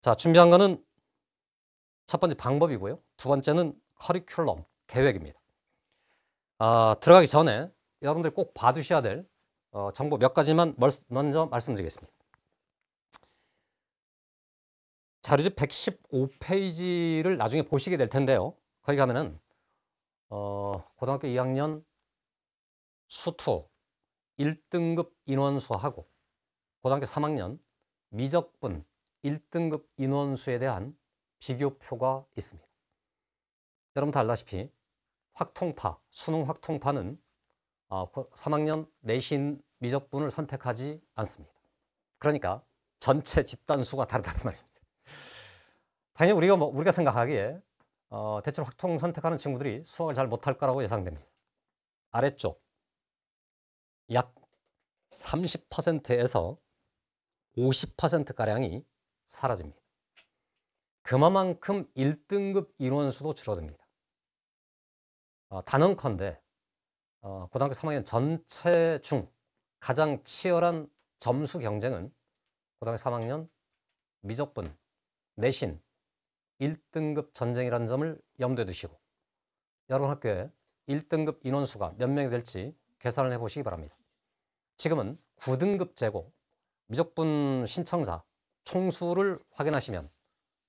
자, 준비한 거는 첫 번째 방법이고요. 두 번째는 커리큘럼, 계획입니다. 들어가기 전에 여러분들이 꼭 봐두셔야 될 정보 몇 가지만 먼저 말씀드리겠습니다. 자료집 115페이지를 나중에 보시게 될 텐데요. 거기 가면은 고등학교 2학년 수투 1등급 인원수하고 고등학교 3학년 미적분 1등급 인원수에 대한 비교표가 있습니다. 여러분 다 알다시피 확통파, 수능 확통파는 3학년 내신 미적분을 선택하지 않습니다. 그러니까 전체 집단수가 다르다는 말입니다. 당연히 우리가 생각하기에 대체로 확통 선택하는 친구들이 수학을 잘 못할 거라고 예상됩니다. 아래쪽 약 30%에서 50%가량이 사라집니다. 그만큼 1등급 인원수도 줄어듭니다. 단언컨대 고등학교 3학년 전체 중 가장 치열한 점수 경쟁은 고등학교 3학년 미적분, 내신 1등급 전쟁이라는 점을 염두에 두시고 여러분 학교에 1등급 인원수가 몇 명이 될지 계산을 해보시기 바랍니다. 지금은 9등급제고 미적분 신청자 총수를 확인하시면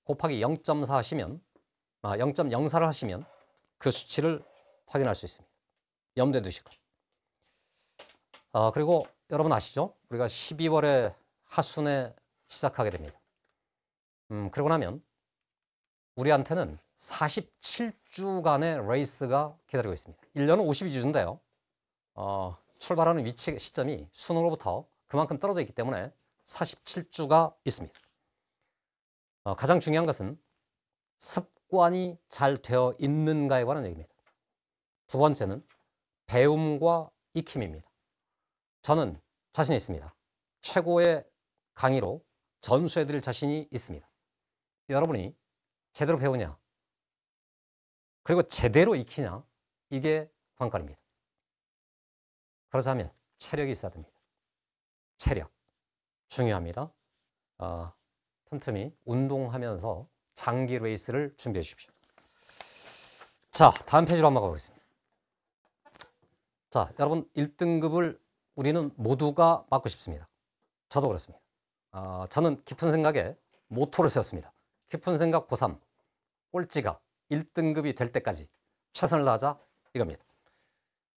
곱하기 0.4 하시면 0.04를 하시면 그 수치를 확인할 수 있습니다. 염두에 두시고 그리고 여러분 아시죠? 우리가 12월에 하순에 시작하게 됩니다. 그러고 나면 우리한테는 47주간의 레이스가 기다리고 있습니다. 1년은 52주인데요. 출발하는 시점이 수능으로부터 그만큼 떨어져 있기 때문에 47주가 있습니다. 가장 중요한 것은 습관이 잘 되어 있는가에 관한 얘기입니다. 두 번째는 배움과 익힘입니다. 저는 자신 있습니다. 최고의 강의로 전수해드릴 자신이 있습니다. 여러분이 제대로 배우냐 그리고 제대로 익히냐 이게 관건입니다. 그러자면 체력이 있어야 됩니다. 체력 중요합니다. 틈틈이 운동하면서 장기 레이스를 준비해 주십시오. 자, 다음 페이지로 한번 가보겠습니다. 자, 여러분 1등급을 우리는 모두가 맡고 싶습니다. 저도 그렇습니다. 저는 깊은 생각에 모토를 세웠습니다. 깊은 생각 고3 꼴찌가 1등급이 될 때까지 최선을 다하자 이겁니다.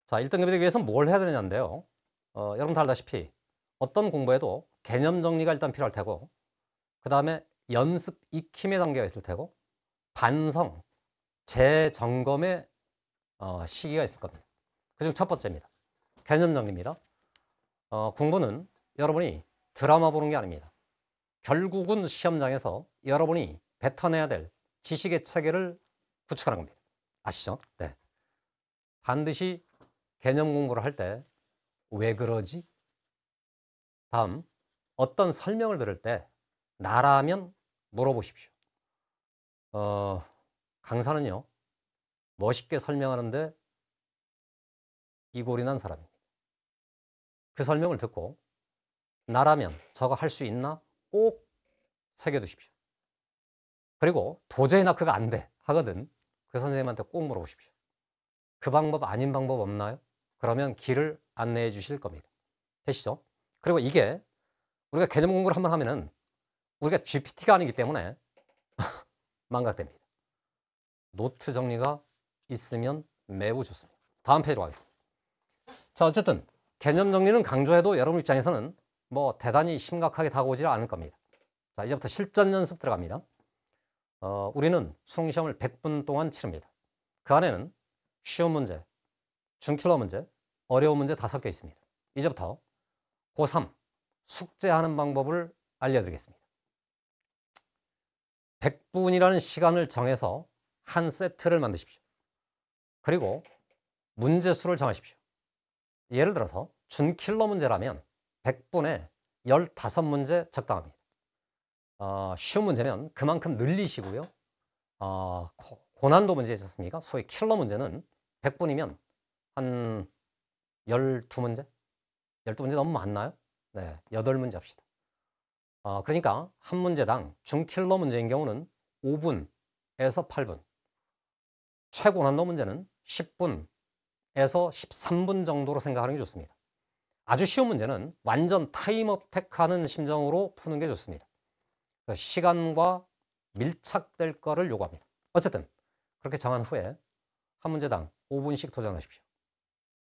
자, 1등급이 되기 위해서는 뭘 해야 되느냐인데요. 여러분 다 알다시피 어떤 공부에도 개념 정리가 일단 필요할 테고 그 다음에 연습 익힘의 단계가 있을 테고 반성, 재점검의 시기가 있을 겁니다. 그중 첫 번째입니다. 개념 정리입니다. 공부는 여러분이 드라마 보는 게 아닙니다. 결국은 시험장에서 여러분이 뱉어내야 될 지식의 체계를 구축하는 겁니다. 아시죠? 네. 반드시 개념 공부를 할 때 왜 그러지? 다음, 어떤 설명을 들을 때 나라면 물어보십시오. 강사는요, 멋있게 설명하는데 이골이 난 사람입니다. 그 설명을 듣고 나라면 저거 할 수 있나? 꼭 새겨두십시오. 그리고 도저히 나 그거 안 돼 하거든 그 선생님한테 꼭 물어보십시오. 그 방법 아닌 방법 없나요? 그러면 길을 안내해 주실 겁니다. 되시죠? 그리고 이게 우리가 개념 공부를 한번 하면은 우리가 GPT가 아니기 때문에 망각됩니다. 노트 정리가 있으면 매우 좋습니다. 다음 페이지로 가겠습니다. 자, 어쨌든 개념 정리는 강조해도 여러분 입장에서는 뭐 대단히 심각하게 다가오지 않을 겁니다. 자, 이제부터 실전 연습 들어갑니다. 우리는 수능 시험을 100분 동안 치릅니다. 그 안에는 쉬운 문제, 중킬러 문제, 어려운 문제 다 섞여 있습니다. 이제부터 고3 숙제하는 방법을 알려드리겠습니다. 100분이라는 시간을 정해서 한 세트를 만드십시오. 그리고 문제수를 정하십시오. 예를 들어서 준킬러 문제라면 100분에 15문제 적당합니다. 쉬운 문제면 그만큼 늘리시고요. 고난도 문제 있지 않습니까? 소위 킬러 문제는 100분이면 한 12문제? 12문제 너무 많나요? 네, 8문제 합시다. 그러니까 한 문제당 중킬러 문제인 경우는 5분에서 8분, 최고난도 문제는 10분에서 13분 정도로 생각하는 게 좋습니다. 아주 쉬운 문제는 완전 타임어택하는 심정으로 푸는 게 좋습니다. 시간과 밀착될 거를 요구합니다. 어쨌든 그렇게 정한 후에 한 문제당 5분씩 도전하십시오.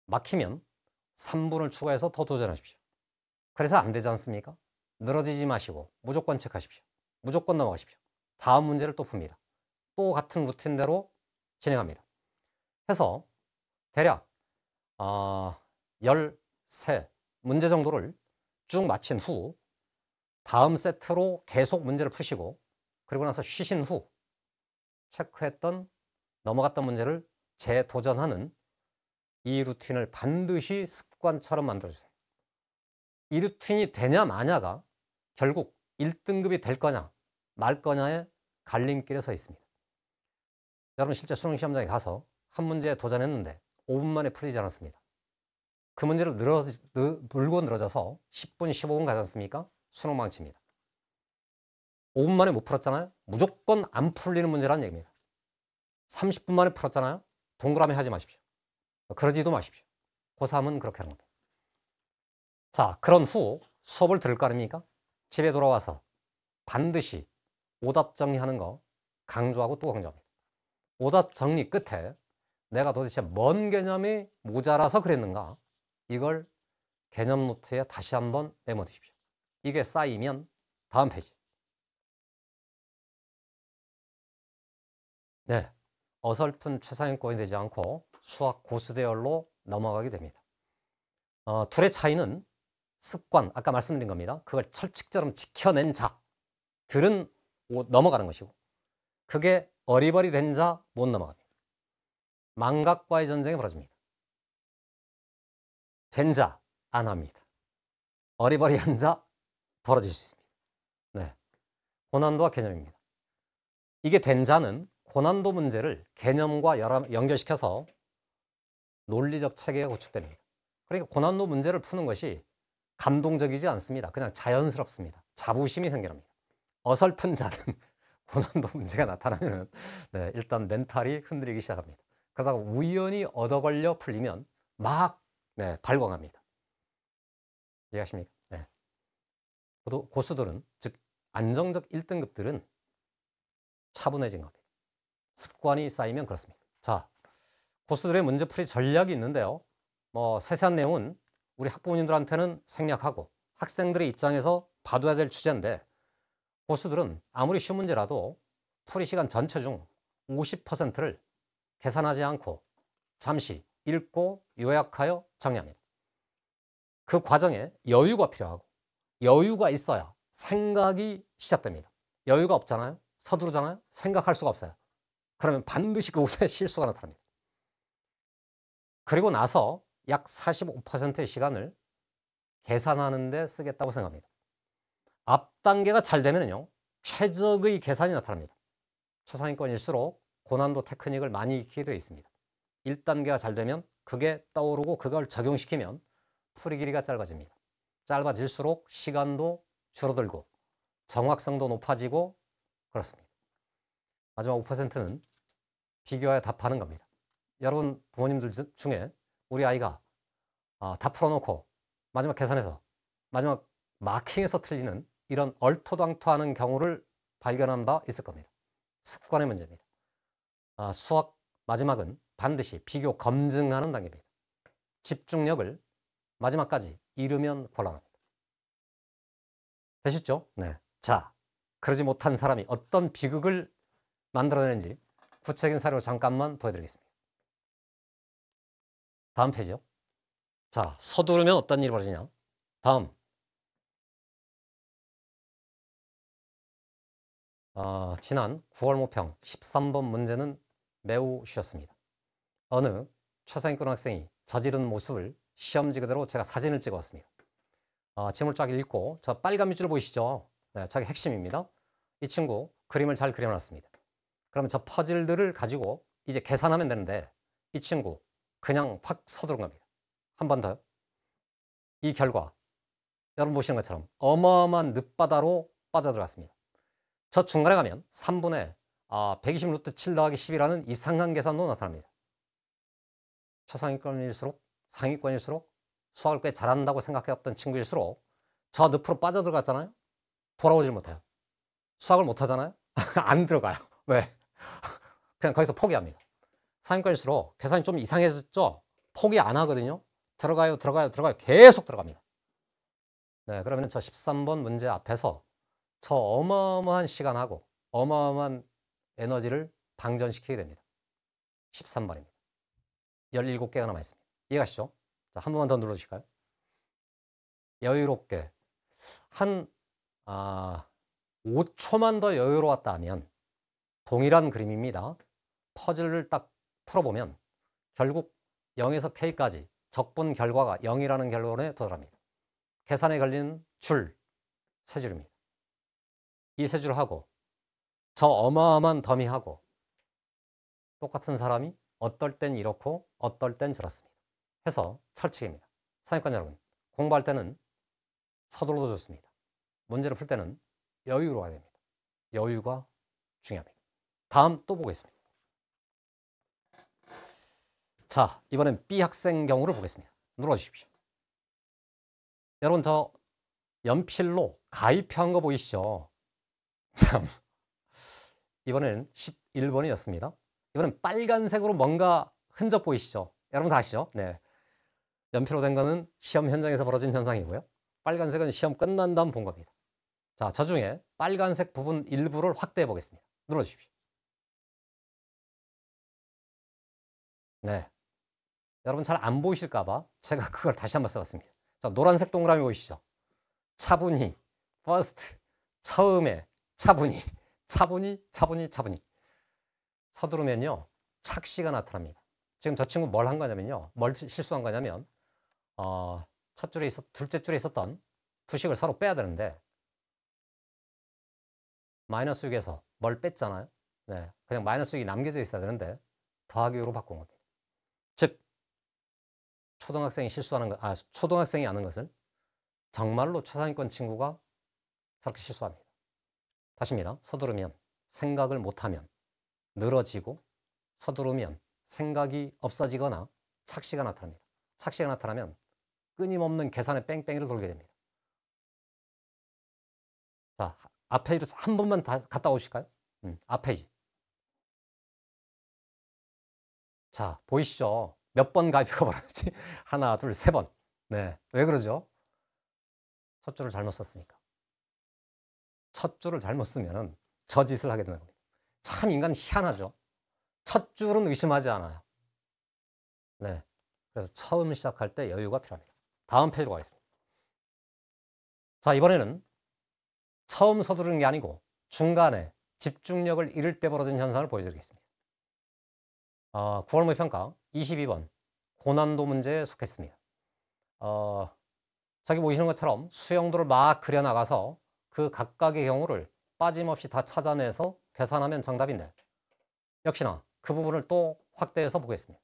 막히면 3분을 추가해서 더 도전하십시오. 그래서 안 되지 않습니까? 늘어지지 마시고 무조건 체크하십시오. 무조건 넘어가십시오. 다음 문제를 또 풉니다. 또 같은 루틴대로 진행합니다. 해서 대략 13문제 정도를 쭉 마친 후 다음 세트로 계속 문제를 푸시고 그리고 나서 쉬신 후 체크했던 넘어갔던 문제를 재도전하는 이 루틴을 반드시 습관처럼 만들어주세요. 이 루틴이 되냐 마냐가 결국 1등급이 될 거냐 말 거냐의 갈림길에 서 있습니다. 여러분 실제 수능 시험장에 가서 한 문제에 도전했는데 5분 만에 풀리지 않았습니다. 그 문제를 물고 늘어져서 10분, 15분 가지 않습니까? 수능 망칩니다. 5분 만에 못 풀었잖아요? 무조건 안 풀리는 문제라는 얘기입니다. 30분 만에 풀었잖아요? 동그라미 하지 마십시오. 그러지도 마십시오. 고3은 그렇게 하는 겁니다. 자, 그런 후 수업을 들을 거 아닙니까? 집에 돌아와서 반드시 오답 정리하는 거 강조하고 또 강조합니다. 오답 정리 끝에 내가 도대체 뭔 개념이 모자라서 그랬는가? 이걸 개념 노트에 다시 한번 메모 두십시오. 이게 쌓이면 다음 페이지. 네, 어설픈 최상위권이 되지 않고 수학 고수대열로 넘어가게 됩니다. 둘의 차이는 습관, 아까 말씀드린 겁니다. 그걸 철칙처럼 지켜낸 자들은 넘어가는 것이고 그게 어리버리된 자 못 넘어갑니다. 망각과의 전쟁이 벌어집니다. 된 자 안 합니다. 어리버리한 자 벌어질 수 있습니다. 네, 고난도와 개념입니다. 이게 된 자는 고난도 문제를 개념과 연결시켜서 논리적 체계가 구축됩니다. 그러니까 고난도 문제를 푸는 것이 감동적이지 않습니다. 그냥 자연스럽습니다. 자부심이 생겨납니다. 어설픈 자는 고난도 문제가 나타나면 일단 멘탈이 흔들리기 시작합니다. 그러다가 우연히 얻어 걸려 풀리면 막 발광합니다. 이해하십니까? 네. 고수들은, 즉 안정적 1등급들은 차분해진 겁니다. 습관이 쌓이면 그렇습니다. 자, 고수들의 문제풀이 전략이 있는데요. 세세한 내용은 우리 학부모님들한테는 생략하고 학생들의 입장에서 봐둬야 될 주제인데 고수들은 아무리 쉬운 문제라도 풀이 시간 전체 중 50%를 계산하지 않고 잠시 읽고 요약하여 정리합니다. 그 과정에 여유가 필요하고 여유가 있어야 생각이 시작됩니다. 여유가 없잖아요. 서두르잖아요. 생각할 수가 없어요. 그러면 반드시 그곳에 실수가 나타납니다. 그리고 나서 약 45%의 시간을 계산하는 데 쓰겠다고 생각합니다. 앞 단계가 잘 되면요 최적의 계산이 나타납니다. 최상위권일수록 고난도 테크닉을 많이 익히게 되어 있습니다. 1단계가 잘 되면 그게 떠오르고 그걸 적용시키면 풀이 길이가 짧아집니다. 짧아질수록 시간도 줄어들고 정확성도 높아지고 그렇습니다. 마지막 5%는 비교하여 답하는 겁니다. 여러분 부모님들 중에 우리 아이가 다 풀어놓고 마지막 계산해서 마지막 마킹에서 틀리는 이런 얼토당토하는 경우를 발견한 바 있을 겁니다. 습관의 문제입니다. 수학 마지막은 반드시 비교 검증하는 단계입니다. 집중력을 마지막까지 잃으면 곤란합니다. 되셨죠? 네. 자, 그러지 못한 사람이 어떤 비극을 만들어내는지 구체적인 사례로 잠깐만 보여드리겠습니다. 다음 페이지요. 자, 서두르면 어떤 일이 벌어지냐. 다음. 지난 9월 모평 13번 문제는 매우 쉬웠습니다. 어느 최상위권 학생이 저지른 모습을 시험지 그대로 제가 사진을 찍어왔습니다. 지문을 쫙 읽고 저 빨간 밑줄 보이시죠? 네, 저게 핵심입니다. 이 친구 그림을 잘 그려놨습니다. 그러면 저 퍼즐들을 가지고 이제 계산하면 되는데 이 친구 그냥 확 서두른 겁니다. 한 번 더. 이 결과 여러분 보시는 것처럼 어마어마한 늦바다로 빠져들어갔습니다. 저 중간에 가면 3분의 120 루트 7 더하기 10이라는 이상한 계산도 나타납니다. 최상위권일수록 상위권일수록 수학을 꽤 잘한다고 생각해왔던 친구일수록 저 늪으로 빠져들어갔잖아요. 돌아오질 못해요. 수학을 못하잖아요. 안 들어가요. 왜? 그냥 거기서 포기합니다. 상위권일수록 계산이 좀 이상해졌죠? 포기 안 하거든요. 들어가요, 들어가요, 들어가요. 계속 들어갑니다. 네, 그러면 저 13번 문제 앞에서 저 어마어마한 시간하고 어마어마한 에너지를 방전시키게 됩니다. 13번입니다. 17개가 남아있습니다. 이해가시죠? 자, 한 번만 더 눌러주실까요? 여유롭게 한 5초만 더 여유로웠다 하면 동일한 그림입니다. 퍼즐을 딱 풀어보면 결국 0에서 K까지 적분 결과가 0이라는 결론에 도달합니다. 계산에 걸리는 줄, 세 줄입니다. 이 세 줄하고 저 어마어마한 더미하고 똑같은 사람이 어떨 땐 이렇고 어떨 땐 저렇습니다. 해서 철칙입니다. 상위권 여러분, 공부할 때는 서둘러도 좋습니다. 문제를 풀 때는 여유로워야 됩니다. 여유가 중요합니다. 다음 또 보겠습니다. 자, 이번엔 B 학생 경우를 보겠습니다. 눌러주십시오. 여러분, 저 연필로 가위표한 거 보이시죠? 참, 이번에는 11번이었습니다. 이번엔 빨간색으로 뭔가 흔적 보이시죠? 여러분 다 아시죠? 네. 연필로 된 거는 시험 현장에서 벌어진 현상이고요. 빨간색은 시험 끝난 다음 본 겁니다. 자, 저 중에 빨간색 부분 일부를 확대해 보겠습니다. 눌러주십시오. 네. 여러분 잘 안 보이실까봐 제가 그걸 다시 한번 써봤습니다. 자, 노란색 동그라미 보이시죠? 차분히, first, 처음에, 차분히, 차분히, 차분히, 차분히. 서두르면요, 착시가 나타납니다. 지금 저 친구 뭘 한 거냐면요, 뭘 실수한 거냐면, 첫 줄에 둘째 줄에 있었던 두식을 서로 빼야 되는데, 마이너스 6에서 뭘 뺐잖아요. 네, 그냥 마이너스 6이 남겨져 있어야 되는데, 더하기 6으로 바꾼 겁니다. 즉, 초등학생이 초등학생이 아는 것을 정말로 최상위권 친구가 저렇게 실수합니다. 다시입니다. 서두르면 생각을 못하면 늘어지고, 서두르면 생각이 없어지거나 착시가 나타납니다. 착시가 나타나면 끊임없는 계산의 뺑뺑이를 돌게 됩니다. 자, 앞페이지로 한 번만 다 갔다 오실까요? 앞페이지. 자, 보이시죠? 몇 번 가위표가 벌어졌지? 하나, 둘, 세 번. 네, 왜 그러죠? 첫 줄을 잘못 썼으니까. 첫 줄을 잘못 쓰면 저 짓을 하게 되는 겁니다. 참 인간 희한하죠? 첫 줄은 의심하지 않아요. 네, 그래서 처음 시작할 때 여유가 필요합니다. 다음 페이지로 가겠습니다. 자, 이번에는 처음 서두르는 게 아니고 중간에 집중력을 잃을 때 벌어진 현상을 보여드리겠습니다. 9월 모의평가 22번 고난도 문제에 속했습니다. 저기 보이시는 것처럼 수영도를 막 그려나가서 그 각각의 경우를 빠짐없이 다 찾아내서 계산하면 정답인데, 역시나 그 부분을 또 확대해서 보겠습니다.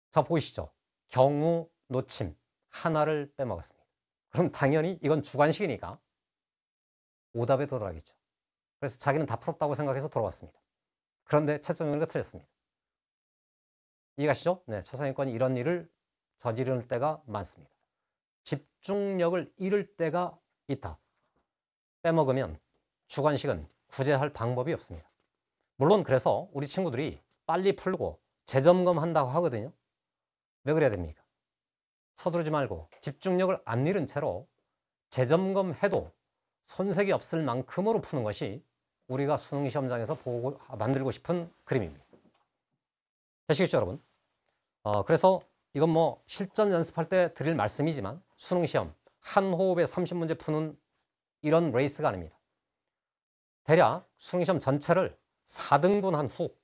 자, 보이시죠? 경우 놓침 하나를 빼먹었습니다. 그럼 당연히 이건 주관식이니까 오답에 도달하겠죠. 그래서 자기는 다 풀었다고 생각해서 돌아왔습니다. 그런데 채점 연구가 틀렸습니다. 이해가시죠? 네, 최상위권이 이런 일을 저지를 때가 많습니다. 집중력을 잃을 때가 있다. 빼먹으면 주관식은 구제할 방법이 없습니다. 물론 그래서 우리 친구들이 빨리 풀고 재점검한다고 하거든요. 왜 그래야 됩니까? 서두르지 말고 집중력을 안 잃은 채로 재점검해도 손색이 없을 만큼으로 푸는 것이 우리가 수능 시험장에서 만들고 싶은 그림입니다. 되시겠죠, 여러분? 그래서 이건 뭐 실전 연습할 때 드릴 말씀이지만 수능 시험 한 호흡에 30문제 푸는 이런 레이스가 아닙니다. 대략 수능 시험 전체를 4등분한 후,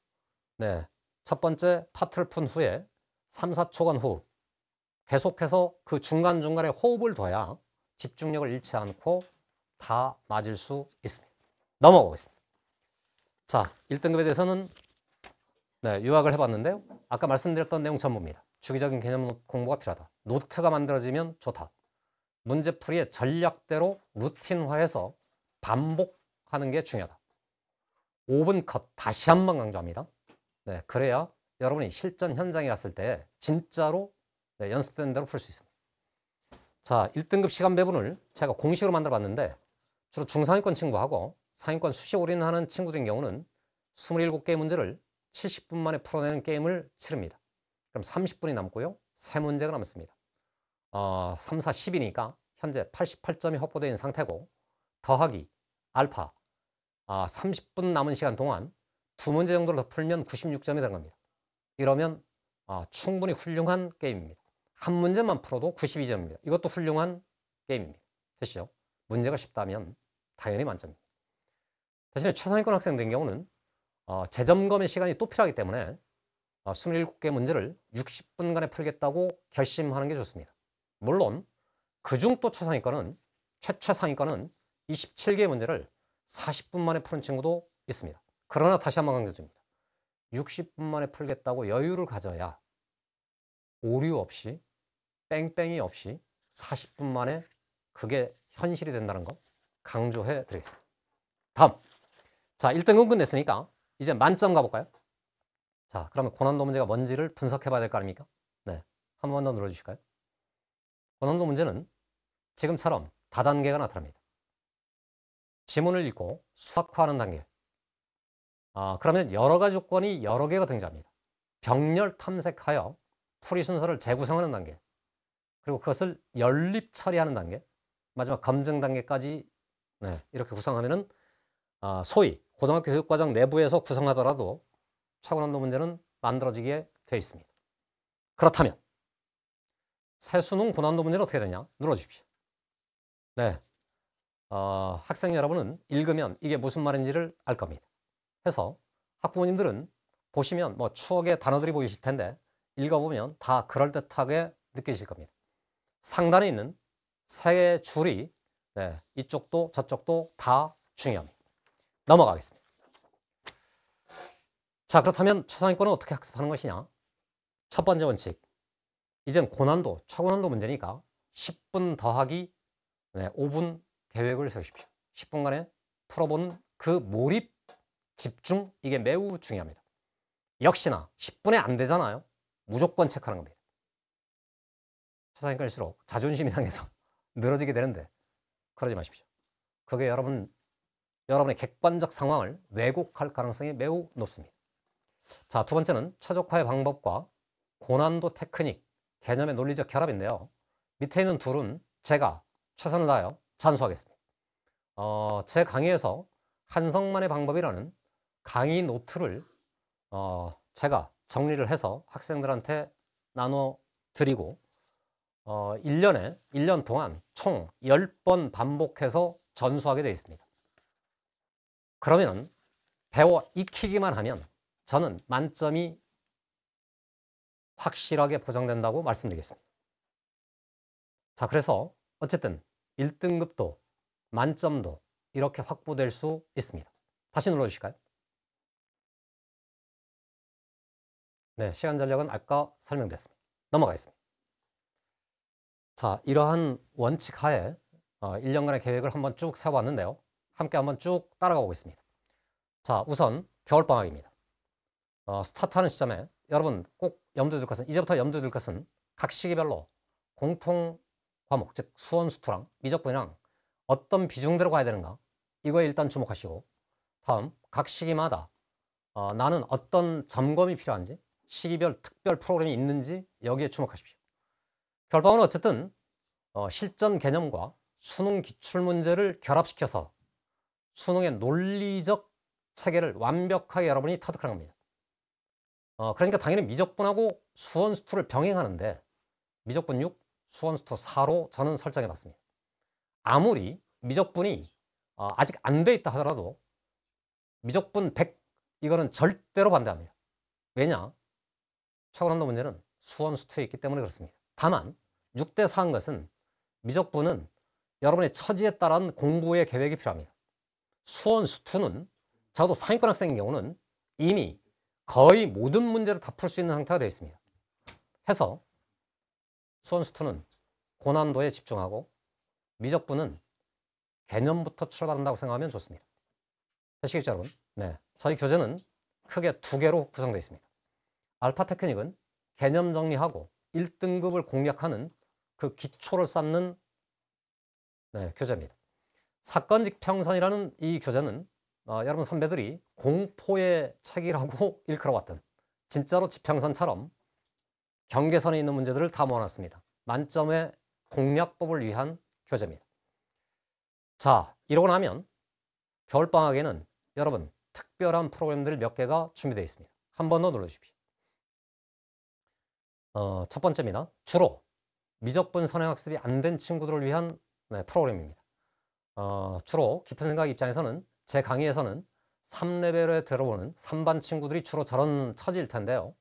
네, 첫 번째 파트를 푼 후에 3, 4초간 호흡, 계속해서 그 중간중간에 호흡을 둬야 집중력을 잃지 않고 다 맞을 수 있습니다. 넘어가 보겠습니다. 자, 1등급에 대해서는 네, 요약을 해봤는데요. 아까 말씀드렸던 내용 전부입니다. 주기적인 개념 공부가 필요하다. 노트가 만들어지면 좋다. 문제풀이의 전략대로 루틴화해서 반복하는 게 중요하다. 5분 컷 다시 한번 강조합니다. 네, 그래야 여러분이 실전 현장에 갔을 때 진짜로 연습된 대로 풀 수 있습니다. 자, 1등급 시간 배분을 제가 공식으로 만들어 봤는데 주로 중상위권 친구하고 상위권 수시 올인하는 친구들인 경우는 27개의 문제를 70분 만에 풀어내는 게임을 치릅니다. 그럼 30분이 남고요. 3문제가 남습니다. 3, 4, 10이니까 현재 88점이 확보되어 있는 상태고 더하기 알파 30분 남은 시간 동안 2문제 정도를 더 풀면 96점이 되는 겁니다. 이러면 충분히 훌륭한 게임입니다. 한 문제만 풀어도 92점입니다. 이것도 훌륭한 게임입니다. 되시죠? 문제가 쉽다면 당연히 만점입니다. 대신에 최상위권 학생들인 경우는 재점검의 시간이 또 필요하기 때문에 27개 문제를 60분간에 풀겠다고 결심하는 게 좋습니다. 물론 그중 또 최상위권은 최상위권은 27개의 문제를 40분 만에 푸는 친구도 있습니다. 그러나 다시 한번 강조드립니다. 60분 만에 풀겠다고 여유를 가져야 오류 없이 뺑뺑이 없이 40분 만에 그게 현실이 된다는 거 강조해 드리겠습니다. 다음, 자 1등급 끝냈으니까 이제 만점 가볼까요? 자, 그러면 고난도 문제가 뭔지를 분석해 봐야 될 거 아닙니까? 네, 한 번 더 눌러주실까요? 고난도 문제는 지금처럼 다단계가 나타납니다. 지문을 읽고 수학화하는 단계. 그러면 여러 가지 조건이 여러 개가 등장합니다. 병렬 탐색하여 풀이 순서를 재구성하는 단계. 그리고 그것을 연립 처리하는 단계. 마지막 검증 단계까지 이렇게 구성하면은 소위 고등학교 교육과정 내부에서 구성하더라도 최고난도 문제는 만들어지게 되어 있습니다. 그렇다면 새수능 고난도 문제는 어떻게 되냐? 눌러주십시오. 네, 학생 여러분은 읽으면 이게 무슨 말인지를 알 겁니다. 해서 학부모님들은 보시면 뭐 추억의 단어들이 보이실 텐데 읽어보면 다 그럴듯하게 느끼실 겁니다. 상단에 있는 세 줄이 이쪽도 저쪽도 다 중요합니다. 넘어가겠습니다. 자, 그렇다면 최상위권은 어떻게 학습하는 것이냐? 첫 번째 원칙. 이젠 고난도, 최고난도 문제니까 10분 더하기 5분 계획을 세우십시오. 10분간에 풀어보는 그 몰입, 집중, 이게 매우 중요합니다. 역시나 10분에 안 되잖아요. 무조건 체크하는 겁니다. 최상위권일수록 자존심이 상해서 늘어지게 되는데 그러지 마십시오. 그게 여러분의 객관적 상황을 왜곡할 가능성이 매우 높습니다. 자, 두 번째는 최적화의 방법과 고난도 테크닉, 개념의 논리적 결합인데요. 밑에 있는 둘은 제가 최선을 다하여 잔수하겠습니다. 제 강의에서 한성만의 방법이라는 강의 노트를 제가 정리를 해서 학생들한테 나눠드리고 1년 동안 총 10번 반복해서 전수하게 되어 있습니다. 그러면 배워 익히기만 하면 저는 만점이 확실하게 보장된다고 말씀드리겠습니다. 자, 그래서 어쨌든 1등급도 만점도 이렇게 확보될 수 있습니다. 다시 눌러주실까요? 네, 시간 전략은 아까 설명드렸습니다. 넘어가겠습니다. 자, 이러한 원칙 하에 1년간의 계획을 한번 쭉 세워봤는데요. 함께 한번 쭉 따라가 보겠습니다. 자, 우선 겨울방학입니다. 스타트하는 시점에 여러분 꼭 염두에 둘 것은, 이제부터 염두에 둘 것은 각 시기별로 공통 과목, 즉 수원 수투랑 미적분이랑 어떤 비중대로 가야 되는가, 이거에 일단 주목하시고, 다음 각 시기마다 나는 어떤 점검이 필요한지, 시기별 특별 프로그램이 있는지 여기에 주목하십시오. 겨울방학은 어쨌든 실전 개념과 수능 기출문제를 결합시켜서 수능의 논리적 체계를 완벽하게 여러분이 터득하는 겁니다. 그러니까 당연히 미적분하고 수원수투를 병행하는데 미적분 6, 수원수투 4로 저는 설정해 봤습니다. 아무리 미적분이 아직 안 돼 있다 하더라도 미적분 100 이거는 절대로 반대합니다. 왜냐? 최고난도 문제는 수원수투에 있기 때문에 그렇습니다. 다만 6대 4인 것은 미적분은 여러분의 처지에 따른 공부의 계획이 필요합니다. 수원수투는 적어도 상위권 학생인 경우는 이미 거의 모든 문제를 다 풀 수 있는 상태가 되어 있습니다. 해서 수원수투는 고난도에 집중하고 미적분은 개념부터 출발한다고 생각하면 좋습니다. 아시겠죠, 여러분? 네. 저희 교재는 크게 두 개로 구성되어 있습니다. 알파 테크닉은 개념 정리하고 1등급을 공략하는 그 기초를 쌓는 교재입니다. 사건직 평선이라는 이 교재는 여러분 선배들이 공포의 책이라고 일컬어왔던 진짜로 지평선처럼 경계선에 있는 문제들을 다 모아놨습니다. 만점의 공략법을 위한 교재입니다. 자, 이러고 나면 겨울방학에는 여러분 특별한 프로그램들 몇 개가 준비되어 있습니다. 한 번 더 눌러주십시오. 첫 번째입니다. 주로 미적분 선행학습이 안 된 친구들을 위한 프로그램입니다. 주로 깊은 생각 입장에서는 제 강의에서는 3레벨에 들어보는 3반 친구들이 주로 저런 처지일 텐데요.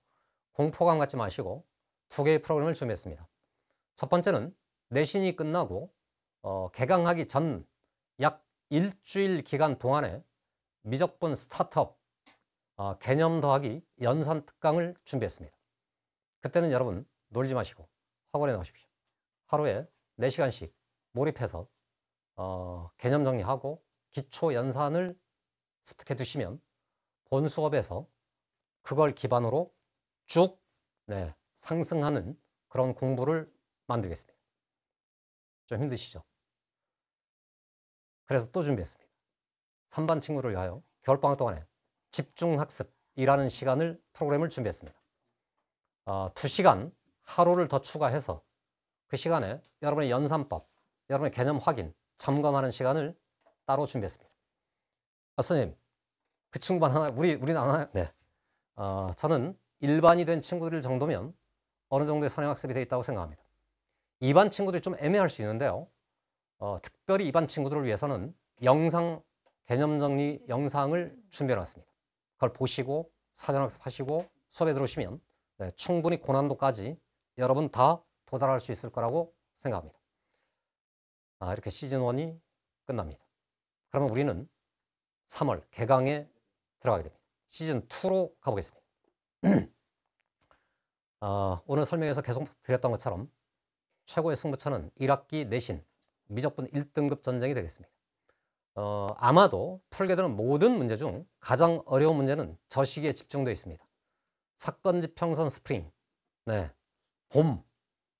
공포감 갖지 마시고 두 개의 프로그램을 준비했습니다. 첫 번째는 내신이 끝나고 개강하기 전 약 일주일 기간 동안에 미적분 스타트업 개념 더하기 연산 특강을 준비했습니다. 그때는 여러분 놀지 마시고 학원에 나오십시오. 하루에 4시간씩 몰입해서 개념 정리하고 기초 연산을 습득해 두시면 본 수업에서 그걸 기반으로 쭉 상승하는 그런 공부를 만들겠습니다. 좀 힘드시죠? 그래서 또 준비했습니다. 3반 친구를 위하여 겨울방학 동안에 집중학습이라는 시간을 프로그램을 준비했습니다. 2시간 하루를 더 추가해서 그 시간에 여러분의 연산법, 여러분의 개념 확인, 점검하는 시간을 따로 준비했습니다. 선생님, 그 친구만 하나, 우리는 안 하나요? 네. 저는 일반이 된 친구들 정도면 어느 정도의 선행학습이 되어 있다고 생각합니다. 2반 친구들이 좀 애매할 수 있는데요. 특별히 2반 친구들을 위해서는 영상, 개념 정리 영상을 준비해 놨습니다. 그걸 보시고 사전학습하시고 수업에 들어오시면 충분히 고난도까지 여러분 다 도달할 수 있을 거라고 생각합니다. 이렇게 시즌 1이 끝납니다. 그러면 우리는 3월 개강에 들어가게 됩니다. 시즌 2로 가보겠습니다. 오늘 설명에서 계속 드렸던 것처럼 최고의 승부처는 1학기 내신 미적분 1등급 전쟁이 되겠습니다. 아마도 풀게 되는 모든 문제 중 가장 어려운 문제는 저 시기에 집중되어 있습니다. 사건지평선 스프링,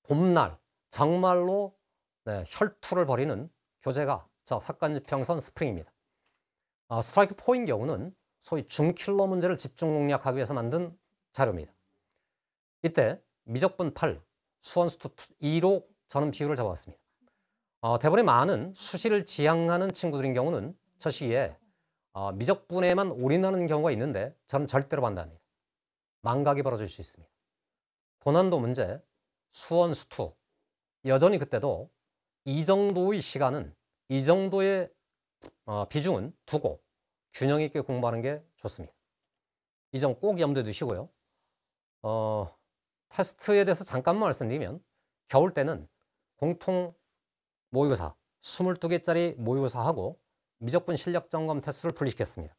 봄날 정말로 혈투를 벌이는 교재가 저 사건지평선 스프링입니다. 스트라이크 4인 경우는 소위 중킬러 문제를 집중 공략하기 위해서 만든 자료입니다. 이때 미적분 8, 수원수투 2로 저는 비율을 잡아왔습니다. 대부분의 많은 수시를 지향하는 친구들인 경우는 저 시기에 미적분에만 올인하는 경우가 있는데 저는 절대로 반대합니다. 망각이 벌어질 수 있습니다. 고난도 문제, 수원수투 여전히 그때도 이 정도의 시간은 이 정도의 비중은 두고 균형 있게 공부하는 게 좋습니다. 이 점 꼭 염두에 두시고요. 테스트에 대해서 잠깐만 말씀드리면 겨울 때는 공통 모의고사 22개짜리 모의고사하고 미적분 실력 점검 테스트를 분리시켰습니다.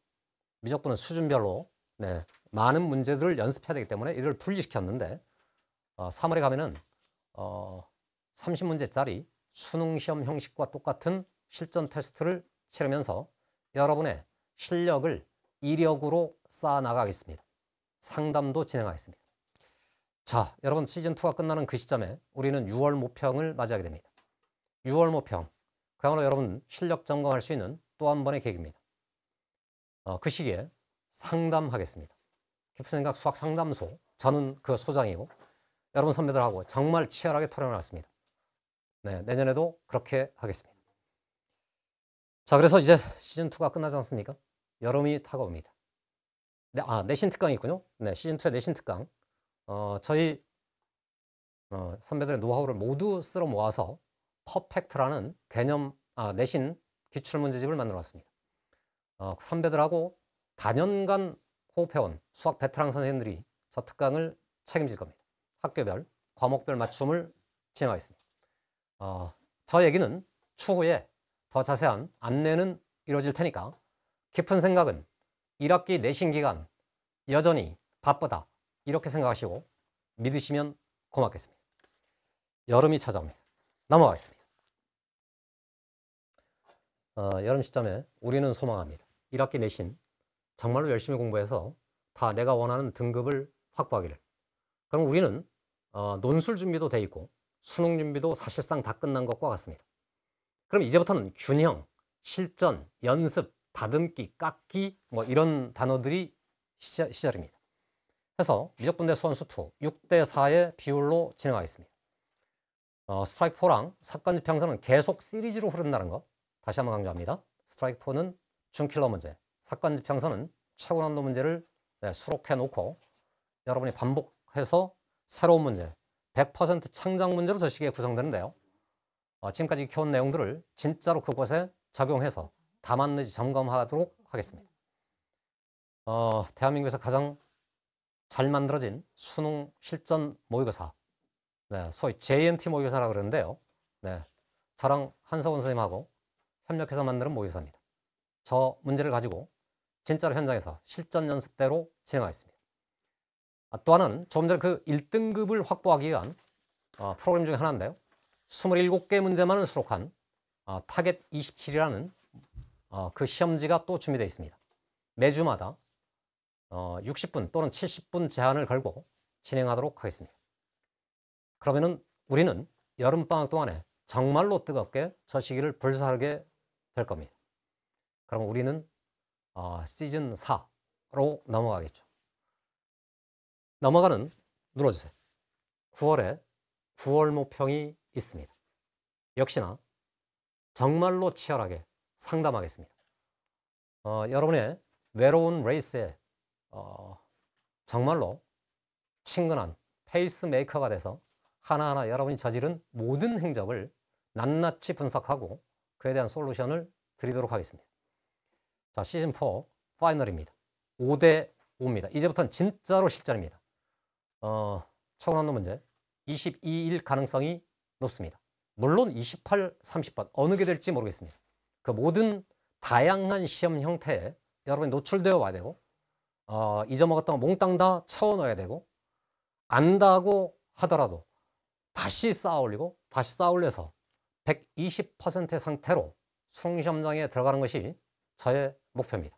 미적분은 수준별로 많은 문제들을 연습해야 되기 때문에 이를 분리시켰는데 3월에 가면은 30문제짜리 수능시험 형식과 똑같은 실전 테스트를 치르면서 여러분의 실력을 이력으로 쌓아나가겠습니다. 상담도 진행하겠습니다. 자, 여러분 시즌2가 끝나는 그 시점에 우리는 6월 모평을 맞이하게 됩니다. 6월 모평, 그야말로 여러분 실력 점검할 수 있는 또 한 번의 계기입니다. 그 시기에 상담하겠습니다. 깊은 생각 수학 상담소, 저는 그 소장이고 여러분 선배들하고 정말 치열하게 토론을 했습니다. 내년에도 그렇게 하겠습니다. 자, 그래서 이제 시즌2가 끝나지 않습니까? 여름이 다가옵니다. 내신 특강이 있군요. 시즌2의 내신 특강. 저희 선배들의 노하우를 모두 쓸어 모아서 퍼펙트라는 개념, 내신 기출문제집을 만들어 왔습니다. 선배들하고 다년간 호흡해온 수학 베테랑 선생님들이 저 특강을 책임질 겁니다. 학교별, 과목별 맞춤을 진행하겠습니다. 저 얘기는 추후에 더 자세한 안내는 이루어질 테니까 깊은 생각은 1학기 내신 기간 여전히 바쁘다 이렇게 생각하시고 믿으시면 고맙겠습니다. 여름이 찾아옵니다. 넘어가겠습니다. 여름 시점에 우리는 소망합니다. 1학기 내신 정말로 열심히 공부해서 다 내가 원하는 등급을 확보하기를. 그럼 우리는 논술 준비도 돼 있고 수능 준비도 사실상 다 끝난 것과 같습니다. 그럼 이제부터는 균형, 실전, 연습, 다듬기, 깎기 뭐 이런 단어들이 시절입니다. 그래서 미적분대 수원수 2 6대 4의 비율로 진행하겠습니다. 스트라이크 4랑 사건지 평선은 계속 시리즈로 흐른다는 거 다시 한번 강조합니다. 스트라이크 4는 준킬러 문제, 사건지 평선은 최고 난도 문제를 수록해 놓고 여러분이 반복해서 새로운 문제, 100% 창작 문제로 저 시기에 구성되는데요. 지금까지 키운 내용들을 진짜로 그곳에 적용해서 다 맞는지 점검하도록 하겠습니다. 대한민국에서 가장 잘 만들어진 수능 실전 모의고사, 소위 JNT 모의고사라고 그러는데요. 저랑 한석원 선생님하고 협력해서 만드는 모의고사입니다. 저 문제를 가지고 진짜로 현장에서 실전 연습대로 진행하겠습니다. 또 하나는 조금 전에 그 1등급을 확보하기 위한 프로그램 중에 하나인데요. 27개 문제만을 수록한 타겟 27이라는 그 시험지가 또 준비되어 있습니다. 매주마다 60분 또는 70분 제한을 걸고 진행하도록 하겠습니다. 그러면은 우리는 여름방학 동안에 정말로 뜨겁게 저 시기를 불사르게 될 겁니다. 그럼 우리는 시즌 4로 넘어가겠죠. 넘어가는 눌러주세요. 9월에 9월 모평이 있습니다. 역시나 정말로 치열하게 상담하겠습니다. 여러분의 외로운 레이스에 정말로 친근한 페이스메이커가 돼서 하나하나 여러분이 저지른 모든 행적을 낱낱이 분석하고 그에 대한 솔루션을 드리도록 하겠습니다. 자, 시즌4 파이널입니다. 5대 5입니다. 이제부터는 진짜로 실전입니다. 초고난도 문제 22일 가능성이 높습니다. 물론 28, 30번 어느 게 될지 모르겠습니다. 그 모든 다양한 시험 형태에 여러분이 노출되어 와야 되고 잊어먹었던 거 몽땅 다 채워넣어야 되고 안다고 하더라도 다시 쌓아 올리고 다시 쌓아 올려서 120%의 상태로 수능시험장에 들어가는 것이 저의 목표입니다.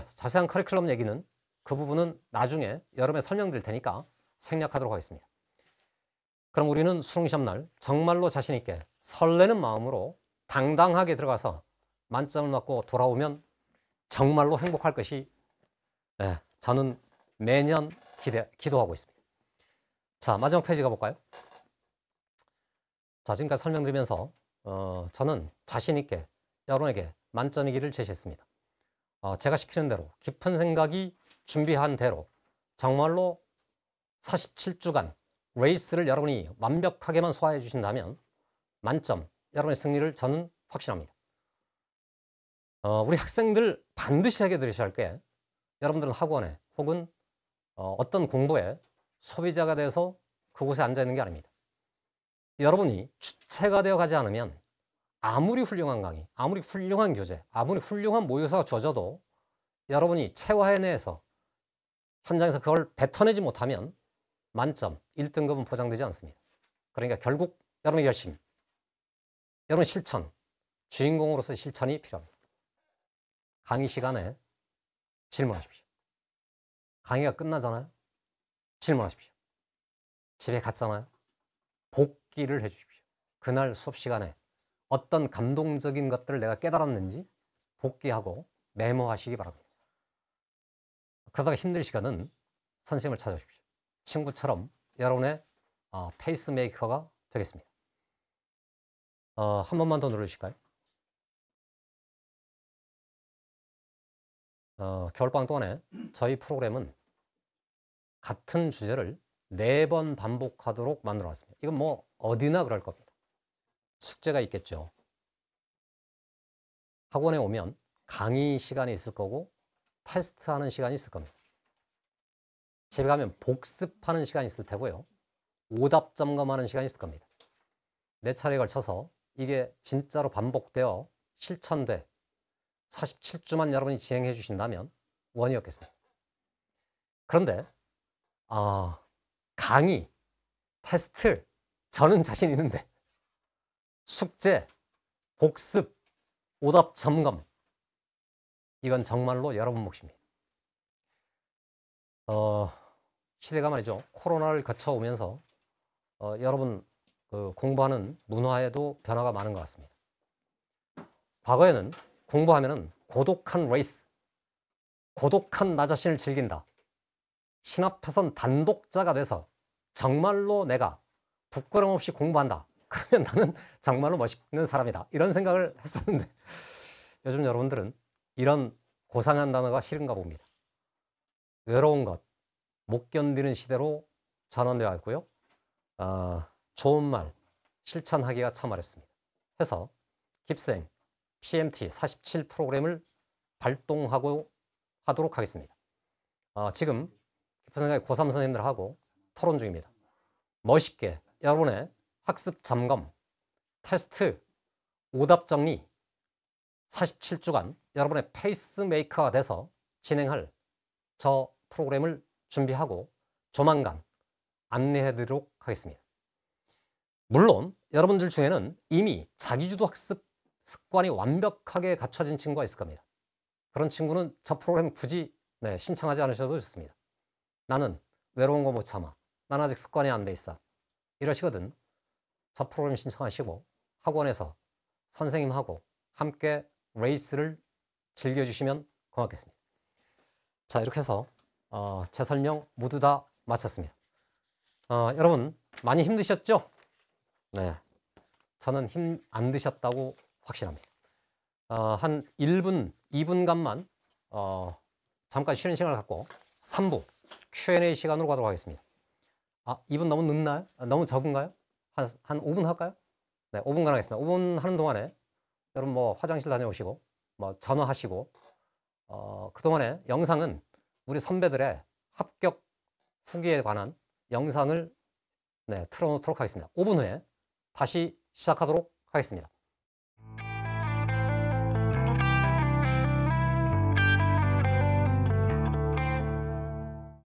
자세한 커리큘럼 얘기는 그 부분은 나중에 여름에 설명드릴 테니까 생략하도록 하겠습니다. 그럼 우리는 수능시험날 정말로 자신 있게 설레는 마음으로 당당하게 들어가서 만점을 맞고 돌아오면 정말로 행복할 것이 저는 매년 기도하고 있습니다. 자, 마지막 페이지 가볼까요? 자, 지금까지 설명드리면서 저는 자신 있게 여러분에게 만점이기를 제시했습니다. 제가 시키는 대로 깊은 생각이 준비한 대로 정말로 47주간 레이스를 여러분이 완벽하게만 소화해 주신다면 만점, 여러분의 승리를 저는 확신합니다. 우리 학생들 반드시 하게 들으셔야 할 게 여러분들은 학원에 혹은 어떤 공부에 소비자가 돼서 그곳에 앉아 있는 게 아닙니다. 여러분이 주체가 되어 가지 않으면 아무리 훌륭한 강의, 아무리 훌륭한 교재, 아무리 훌륭한 모의고사가 주어져도 여러분이 체화해내서 현장에서 그걸 뱉어내지 못하면 만점, 1등급은 보장되지 않습니다. 그러니까 결국 여러분의 열심, 여러분의 실천, 주인공으로서의 실천이 필요합니다. 강의 시간에 질문하십시오. 강의가 끝나잖아요. 질문하십시오. 집에 갔잖아요. 복기를 해주십시오. 그날 수업 시간에 어떤 감동적인 것들을 내가 깨달았는지 복기하고 메모하시기 바랍니다. 그러다가 힘들 시간은 선생님을 찾아주십시오. 친구처럼 여러분의 페이스메이커가 되겠습니다. 한 번만 더 누르실까요? 겨울방학 동안에 저희 프로그램은 같은 주제를 4번 반복하도록 만들어 놨습니다. 이건 뭐 어디나 그럴 겁니다. 숙제가 있겠죠. 학원에 오면 강의 시간이 있을 거고 테스트하는 시간이 있을 겁니다. 집에 가면 복습하는 시간이 있을 테고요. 오답 점검하는 시간이 있을 겁니다. 4차례에 걸쳐서 이게 진짜로 반복되어 실천돼 47주만 여러분이 진행해 주신다면 원이었겠습니다. 그런데 강의, 테스트 저는 자신 있는데 숙제, 복습, 오답 점검. 이건 정말로 여러분 몫입니다. 시대가 말이죠. 코로나를 거쳐오면서 여러분 공부하는 문화에도 변화가 많은 것 같습니다. 과거에는 공부하면은 고독한 레이스, 고독한 나 자신을 즐긴다. 신 앞에선 단독자가 돼서 정말로 내가 부끄럼 없이 공부한다. 그러면 나는 정말로 멋있는 사람이다. 이런 생각을 했었는데 요즘 여러분들은 이런 고상한 단어가 싫은가 봅니다. 외로운 것, 못 견디는 시대로 전환되어 있고요. 좋은 말 실천하기가 참 어렵습니다. 해서 깁생 PMT 47 프로그램을 발동하고 하도록 하겠습니다. 지금 깁생의 고3 선생님들하고 토론 중입니다. 멋있게 여러분의 학습 점검, 테스트, 오답 정리 47주간 여러분의 페이스메이커가 돼서 진행할 저 프로그램을 준비하고 조만간 안내해드리도록 하겠습니다. 물론 여러분들 중에는 이미 자기주도 학습 습관이 완벽하게 갖춰진 친구가 있을 겁니다. 그런 친구는 저 프로그램 굳이 신청하지 않으셔도 좋습니다. 나는 외로운 거 못 참아. 난 아직 습관이 안 돼 있어. 이러시거든. 저 프로그램 신청하시고 학원에서 선생님하고 함께 레이스를 즐겨주시면 고맙겠습니다. 자, 이렇게 해서 제 설명 모두 다 마쳤습니다. 여러분 많이 힘드셨죠? 네, 저는 힘 안 드셨다고 확신합니다. 한 1분, 2분간만 잠깐 쉬는 시간을 갖고 3부 Q&A 시간으로 가도록 하겠습니다. 2분 너무 늦나요? 너무 적은가요? 한 5분 할까요? 네, 5분간 하겠습니다. 5분 하는 동안에 여러분 뭐 화장실 다녀오시고 뭐 전화하시고 그동안에 영상은 우리 선배들의 합격 후기에 관한 영상을 틀어놓도록 하겠습니다. 5분 후에 다시 시작하도록 하겠습니다.